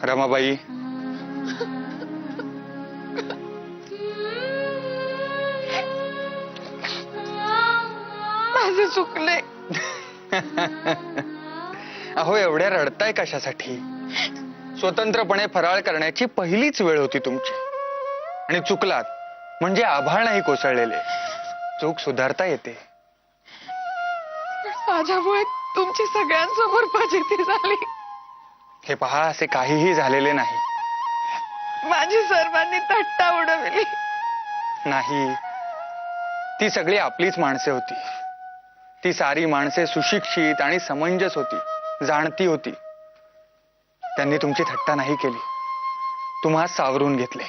रमाबाई, माझे चुकले. अहो एवढ्या रडताय कशासाठी? स्वतंत्रपणे फराळ करण्याची पहिलीच वेळ होती तुमची आणि चुकलात म्हणजे आभाळ नाही कोसळलेले. चूक सुधारता येते. माझ्यामुळे तुमची सगळ्यांसमोर फजिती झाली. हे पहा, असे काहीही झालेले नाही. माझी सर्वांनी थट्टा उडवली. नाही, ती सगळी आपलीच माणसे होती. ती सारी माणसे सुशिक्षित आणि समंजस होती, जाणती होती. त्यांनी तुमची थट्टा नाही केली, तुम्हा सावरून घेतले.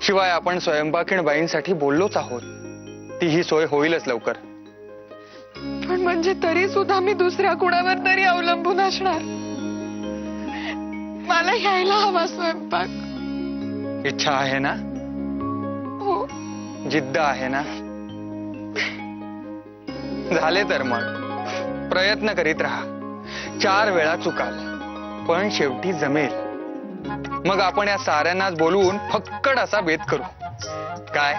शिवाय आपण स्वयंपाकीण बाईंसाठी बोललोच आहोत. ती ही सोय होईलच लवकर. पण म्हणजे तरी सुद्धा मी दुसऱ्या कुणावर तरी अवलंबून असणार. मला यायला हवा स्वयंपाक. इच्छा आहे ना? हो. जिद्द आहे ना? झाले तर मग प्रयत्न करीत राहा. 4 वेळा चुकाल, पण शेवटी जमेल. मग आपण या साऱ्यांनाच बोलवून फक्कड असा बेत करू. काय?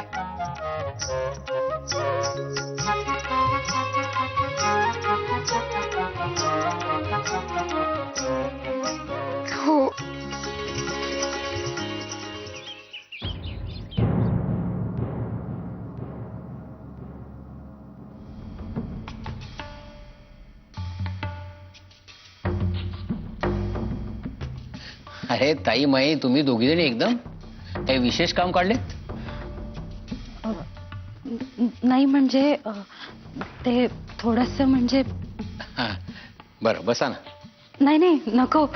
हो. अरे ताई माई, तुम्ही दोघी जणी एकदम काही विशेष काम काढले? नाही म्हणजे ते थोडंसं म्हणजे. बरं, बसा ना. नाही नाही नको.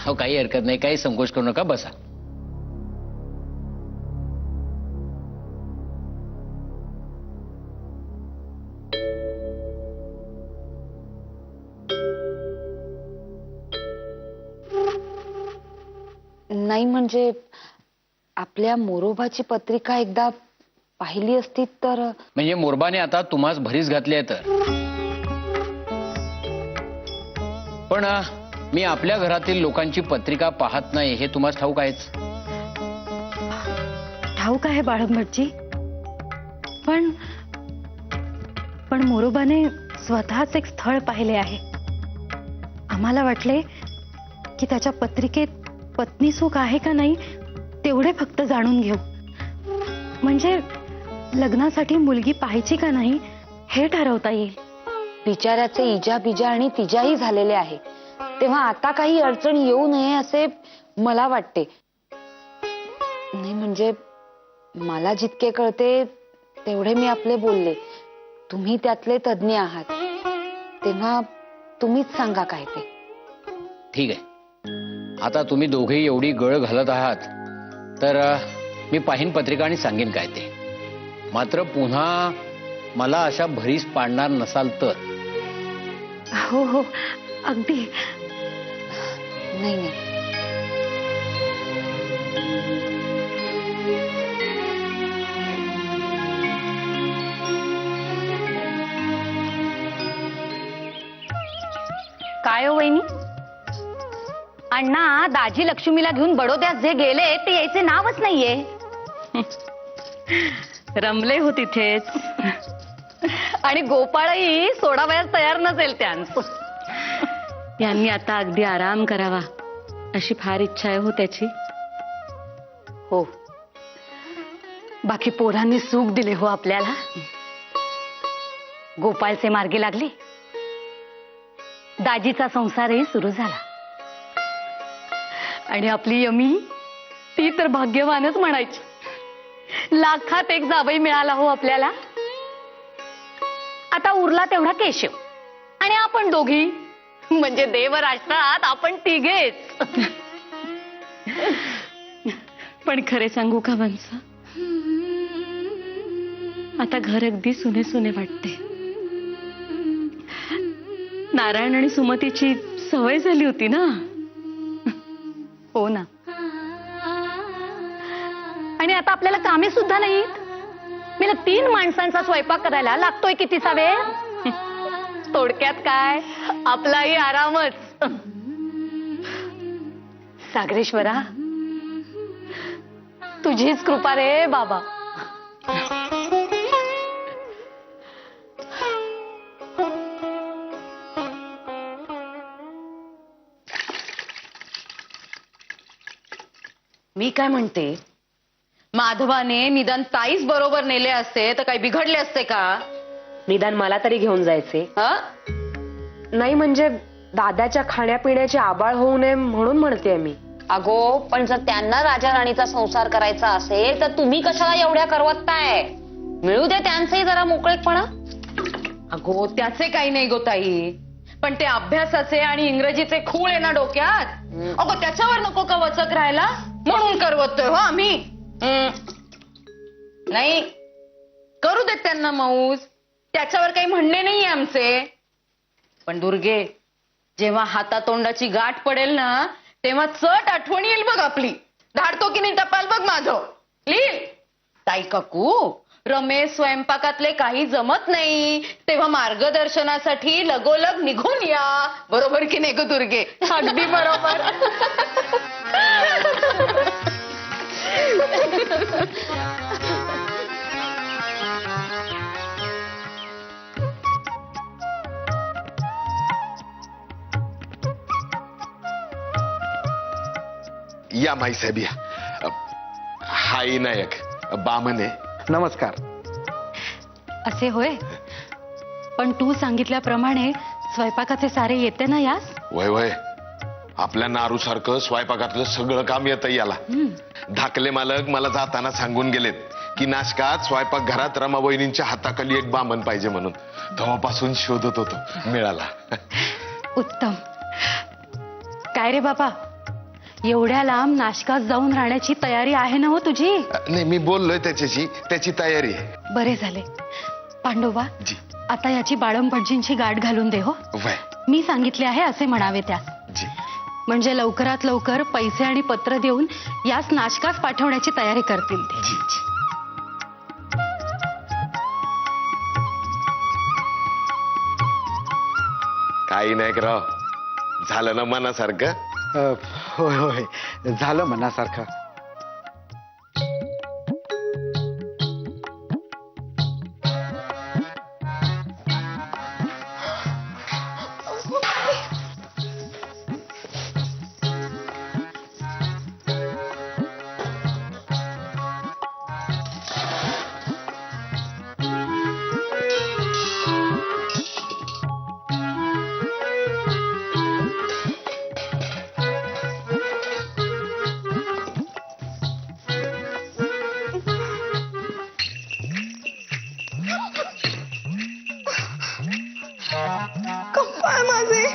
हो, काही हरकत नाही, काही संकोच करू नका, बसा. नाही म्हणजे आपल्या मोरोबाची पत्रिका एकदा पाहिली असती तर. म्हणजे मोरबाने आता तुम्हास भरीस घातली आहे तर. पण मी आपल्या घरातील लोकांची पत्रिका पाहत नाही हे तुम्हाला ठाऊक आहेच. ठाऊक आहे बाळंभटजी, पण पण मोरोबाने स्वतःच एक स्थळ पाहिले आहे. आम्हाला वाटले की त्याच्या पत्रिकेत पत्नी सुख आहे का नाही तेवढे फक्त जाणून घेऊ. म्हणजे लग्नासाठी मुलगी पाहायची का नाही हे ठरवता येईल. बिचाऱ्याचे इजा बिजा आणि तिजाही झालेले आहे, तेव्हा आता काही अडचण येऊ नये असे मला वाटते. नाही म्हणजे मला जितके कळते तेवढे मी आपले बोलले. तुम्ही त्यातले तज्ञ आहात, तेव्हा तुम्हीच सांगा काय ते. ठीक आहे, आता तुम्ही दोघेही एवढी गळ घालत आहात तर मी पाहीन पत्रिका आणि सांगेन काय ते. मात्र पुन्हा मला अशा भरीस पाडणार नसाल तर. हो हो अगदी. नाही नाही. काय हो वहिनी, अण्णा दाजी लक्ष्मीला घेऊन बडोद्यात जे गेले ते यायचे नावच नाहीये. रमले हो तिथेच. आणि गोपाळही सोडावयास तयार नसेल त्यांचं. यांनी आता अगदी आराम करावा अशी फार इच्छा आहे हो त्याची. हो, बाकी पोरांनी सुख दिले हो आपल्याला. गोपाळचे मार्गी लागले, दाजीचा संसारही सुरू झाला. आणि आपली यमी ती तर भाग्यवानच म्हणायची. लाखात एक जावई मिळाला हो आपल्याला. आता उरला तेवढा केशव आणि आपण दोघी, म्हणजे देवराष्ट्रात आपण तिघेच. पण खरे सांगू का वंसा, आता घर अगदी सुने सुने वाटते. नारायण आणि सुमतीची सवय झाली होती ना. हो ना. आणि आता आपल्याला कामे सुद्धा नाहीत. मला 3 माणसांचा स्वयंपाक करायला लागतोय कितीचा वेळ. थोडक्यात काय, आपलाही आरामच. सागरेश्वरा, तुझीच कृपा रे बाबा. मी काय म्हणते, माधवाने निदान ताईच बरोबर नेले असते तर काही बिघडले असते का? निदान मला तरी घेऊन जायचे. नाही म्हणजे दादाच्या खाण्यापिण्याची आबाळ होऊ नये म्हणून म्हणते मी. अगो, पण जर त्यांना राजा राणीचा संसार करायचा असेल तर तुम्ही कशाला एवढ्या करवताय? मिळू दे त्यांचंही जरा मोकळेपणा. अगो त्याचे काही नाही गो ताई, पण ते अभ्यासाचे आणि इंग्रजीचे खूळ आहे ना डोक्यात. अगो त्याच्यावर नको का वचक राहायला, म्हणून करवतोय हो आम्ही. नाही करू देत त्यांना मौज, त्याच्यावर काही म्हणणे नाहीये आमचे. पण दुर्गे, जेव्हा हातातोंडाची गाठ पडेल ना तेव्हा चट आठवण येईल बघ आपली. धाडतो की नाही टपाल बघ माझं, लिहिल. ताई काकू, रमेश स्वयंपाकातले काही जमत नाही तेव्हा मार्गदर्शनासाठी लगोलग निघून या. बरोबर की नाही ग दुर्गे? अगदी बरोबर. या माईसाहेब या. हाय नायक बामने. नमस्कार. असे होय, पण तू सांगितल्याप्रमाणे स्वयंपाकाचे सारे येते ना यास? वय वय, आपल्या नारू सारखं स्वयंपाकातलं सगळं काम येतं याला. धाकले मालक मला जाताना सांगून गेलेत की नाशकात स्वयंपाक घरात रमा वहिनींच्या हाताखाली एक बामण पाहिजे म्हणून. तेव्हापासून शोधत होतो, मिळाला. उत्तम. काय रे बाबा, एवढ्या लांब नाशकात जाऊन राहण्याची तयारी आहे ना हो तुझी? नाही, मी बोललोय त्याच्याशी, त्याची तयारी आहे. बरे झाले. पांडोबा, जी. आता याची बाळंपणजींची गाठ घालून दे हो. वय. मी सांगितले आहे असे म्हणावे त्यास, जी. म्हणजे लवकरात लवकर पैसे आणि पत्र देऊन यास नाशकास पाठवण्याची तयारी करतील ते. जी जी. काही नाही राव, झालं ना मनासारखं? होय होय, झालं मनासारखं. काय माझे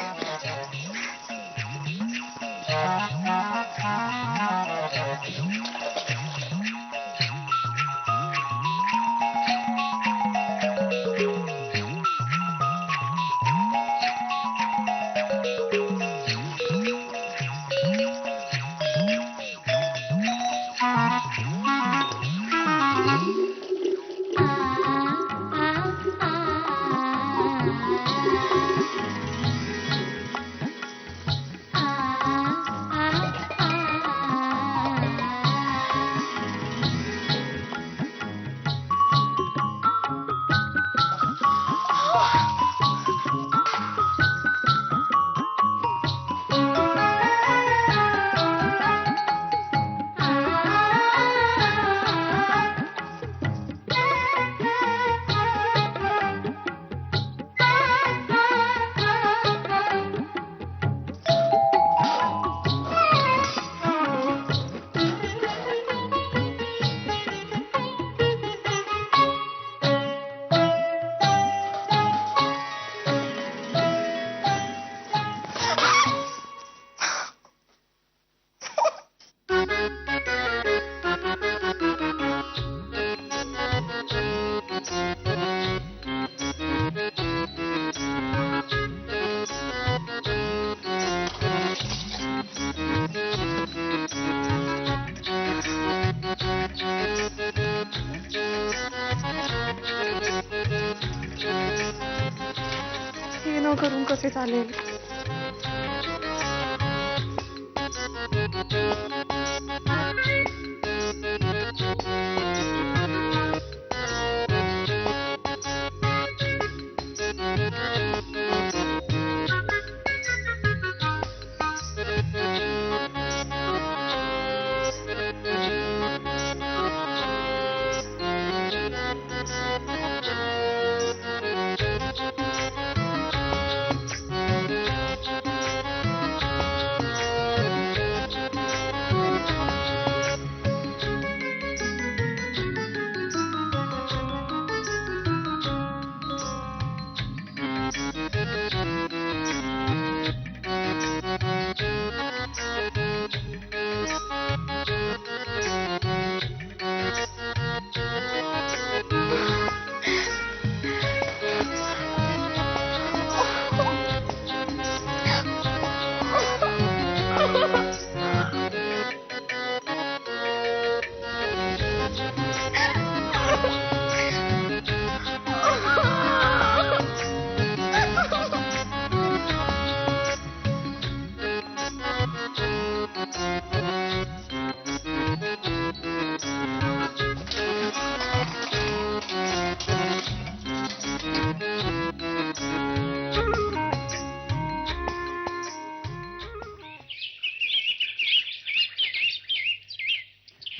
हे न करून कसे चालेल?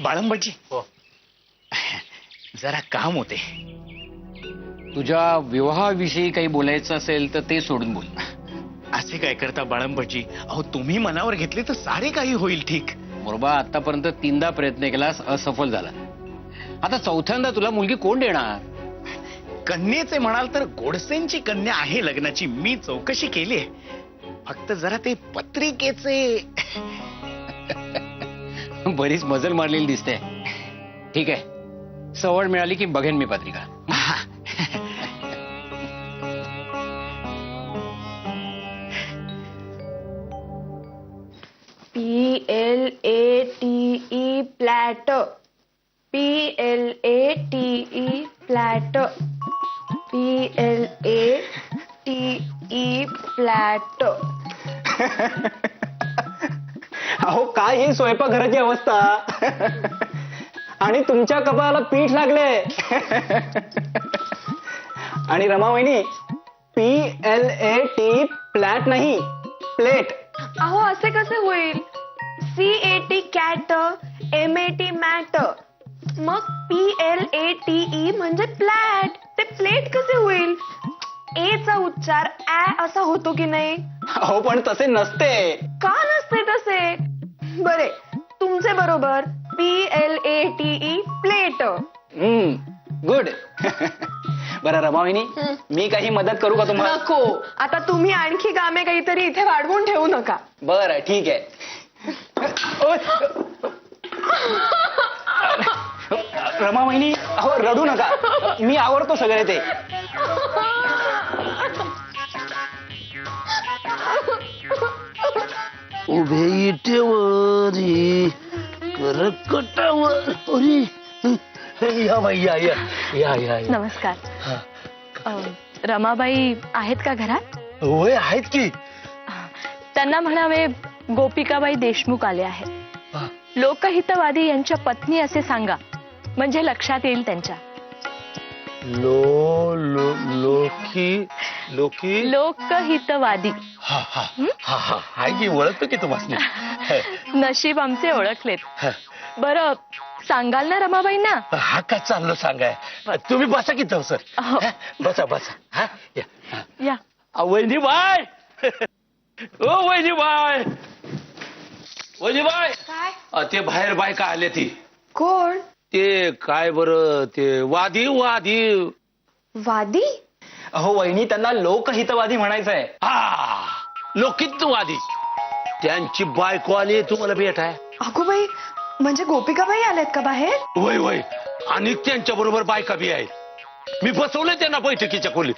बाळंबजी जरा काम होते. तुझ्या विवाहाविषयी काही बोलायचं असेल तर ते सोडून बोल. असे काय करता बाळंबजी? अहो तुम्ही मनावर घेतले तर सारे काही होईल ठीक. मोरोबा, आतापर्यंत 3दा प्रयत्न केलास, असफल झाला. आता 4थ्यांदा तुला मुलगी कोण देणार? कन्येचे म्हणाल तर गोडसेंची कन्या आहे लग्नाची. मी चौकशी केली आहे. फक्त जरा ते पत्रिकेचे. बरीच मजल मारलेली दिसते. ठीक आहे, सवड मिळाली की बघेन मी पत्रिका. PLATE flat. PLATE flat. PLATE flat. अहो काय ही स्वयंपाकघराची अवस्था. आणि तुमच्या कपाळाला पीठ लागले. आणि रमावहिनी, PLAT फ्लॅट नाही, प्लेट. अहो असे कसे होईल? CAT कॅट, MAT मॅट, मग PLATE म्हणजे प्लॅट. ते प्लेट कसे होईल? ए चा उच्चार ऍ असा होतो की नाही? अहो पण तसे नसते. का नसते तसे? बरे, तुमचे बरोबर. PLATE plate. गुड. बरं रमावहिनी, मी काही मदत करू का तुम्हाला? नको. आता तुम्ही आणखी कामे काहीतरी इथे वाढवून ठेवू नका. बरं ठीक आहे. ओय. रमावहिनी, अहो रडू नका, मी आवडतो सगळे ते. उभे इटेवरी करकटावर. या बाई, या या या या. नमस्कार. रमाबाई आहेत का घरात? होय, आहेत की. त्यांना म्हणावे गोपिकाबाई देशमुख आले आहेत. लोकहितवादी यांच्या पत्नी असे सांगा, म्हणजे लक्षात येईल त्यांच्या. लोकी लोकहितवादी. हा हा हा हा, हाय की, ओळखतो की तुम्हाला. नशीब आमचे ओळखलेत. बरं, सांगाल ना रमाबाईंना? हा का चाललो सांगाय. तुम्ही बसा की सर. हो. बसा बसा. हा या. या. वहिनी बाय. ओ वहिनी बाय. वहिनी बाय. ते बाहेर बायका आले ती. कोण? ते काय बरं, ते वादी वादी. वादी? अहो वहिनी, त्यांना लोकहितवादी म्हणायचं आहे. हा, लोकहितवादी. त्यांची बायको आली तुम्हाला भेटाय. अगो बाई, म्हणजे गोपिकाबाई आल्यात का बाहेर? वय वय, आणि त्यांच्या बरोबर बायका बी आहेत. मी बसवले त्यांना बैठकीच्या खोलीत.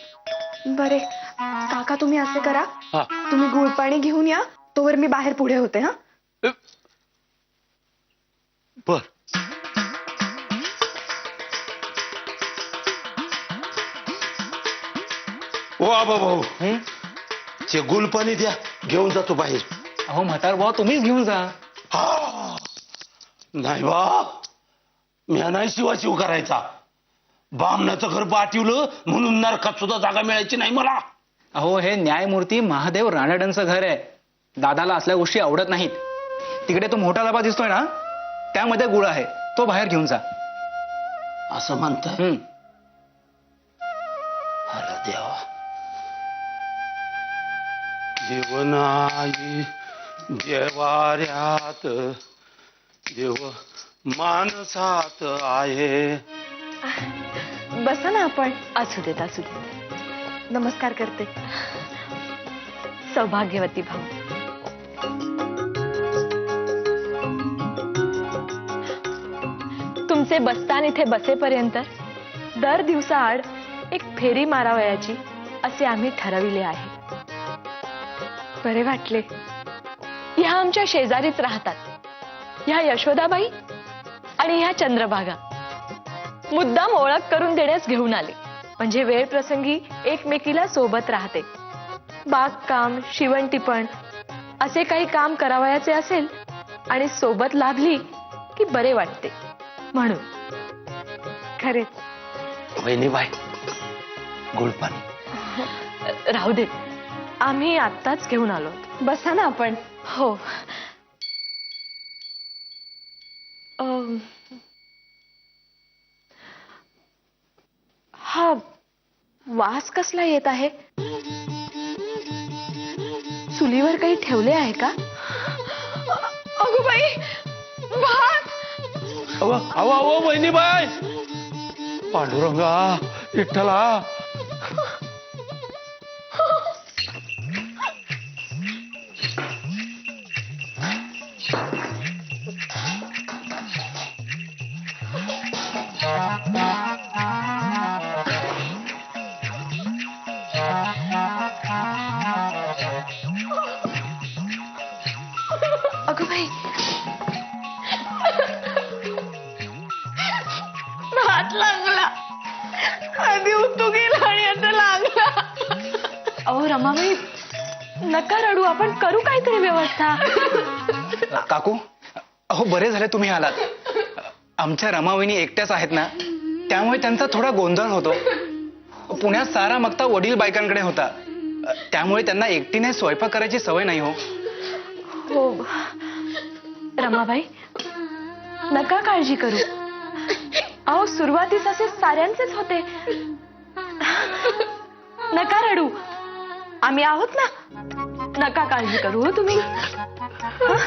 बरे काका, तुम्ही असे करा, हा. तुम्ही गुळपाणी घेऊन या, तोवर मी बाहेर पुढे होते. हा बर. ओ आबा भाऊ, ते गुलपाणी द्या, घेऊन जातो बाहेर. अहो म्हातार भाऊ, तुम्हीच घेऊन जा. हा, नाही बा, मी नाही शिवाशिव करायचा. बामणाचं घर बाटिवलं म्हणून नरकात सुद्धा जागा मिळायची नाही मला. अहो हे न्यायमूर्ती महादेव रानडेंचं घर आहे. दादाला असल्या गोष्टी आवडत नाहीत. तिकडे तो मोठा डबा दिसतोय ना, त्यामध्ये गुळ आहे, तो बाहेर घेऊन जा. असं म्हणताय? अरे देवा. जीवनाई देवाऱ्यात देव मानसात आहे. बसा ना आपण. असू देत, असू देत. नमस्कार करते. सौभाग्यवती भाऊ. तुमचे बस्तान इथे बसेपर्यंत दर दिवसाआड एक फेरी मारावयाची असे आम्ही ठरविले आहे. बरे वाटले. ह्या आमच्या शेजारीच राहतात. ह्या यशोदाबाई आणि ह्या चंद्रभागा. मुद्दाम ओळख करून देण्यास घेऊन आले, म्हणजे वेळ प्रसंगी एकमेकीला सोबत राहते. बागकाम, शिवणटिपण असे काही काम करावयाचे असेल आणि सोबत लाभली की बरे वाटते म्हणून. खरेच. वहिनीबाई, गुळपाणी. राहू देत, आम्ही आत्ताच घेऊन आलो. बसा ना आपण. हो. हा वास कसला येत आहे? चुलीवर काही ठेवले आहे का? अगो बाई, भात. अव अव अव वहिनीबाई, पांडुरंगा, विठ्ठला. अगं बाई, भात लागला. आधी उतू गेला आणि आता लागला. अहो रमाबाई, नका रडू, आपण करू काहीतरी व्यवस्था. काकू, अहो बरे झाले तुम्ही आलात. आमच्या रमावहिनी एकट्याच आहेत ना, त्यामुळे त्यांचा थोडा गोंधळ होतो. पुण्यात सारा मगता वडील बायकांकडे होता, त्यामुळे त्यांना एकटीने स्वयंपाक करायची सवय नाही हो. हो रमाबाई, नका काळजी करू. अहो सुरुवातीस असे साऱ्यांचेच होते. नका रडू, आम्ही आहोत ना. नका काळजी करू हो तुम्ही. हं?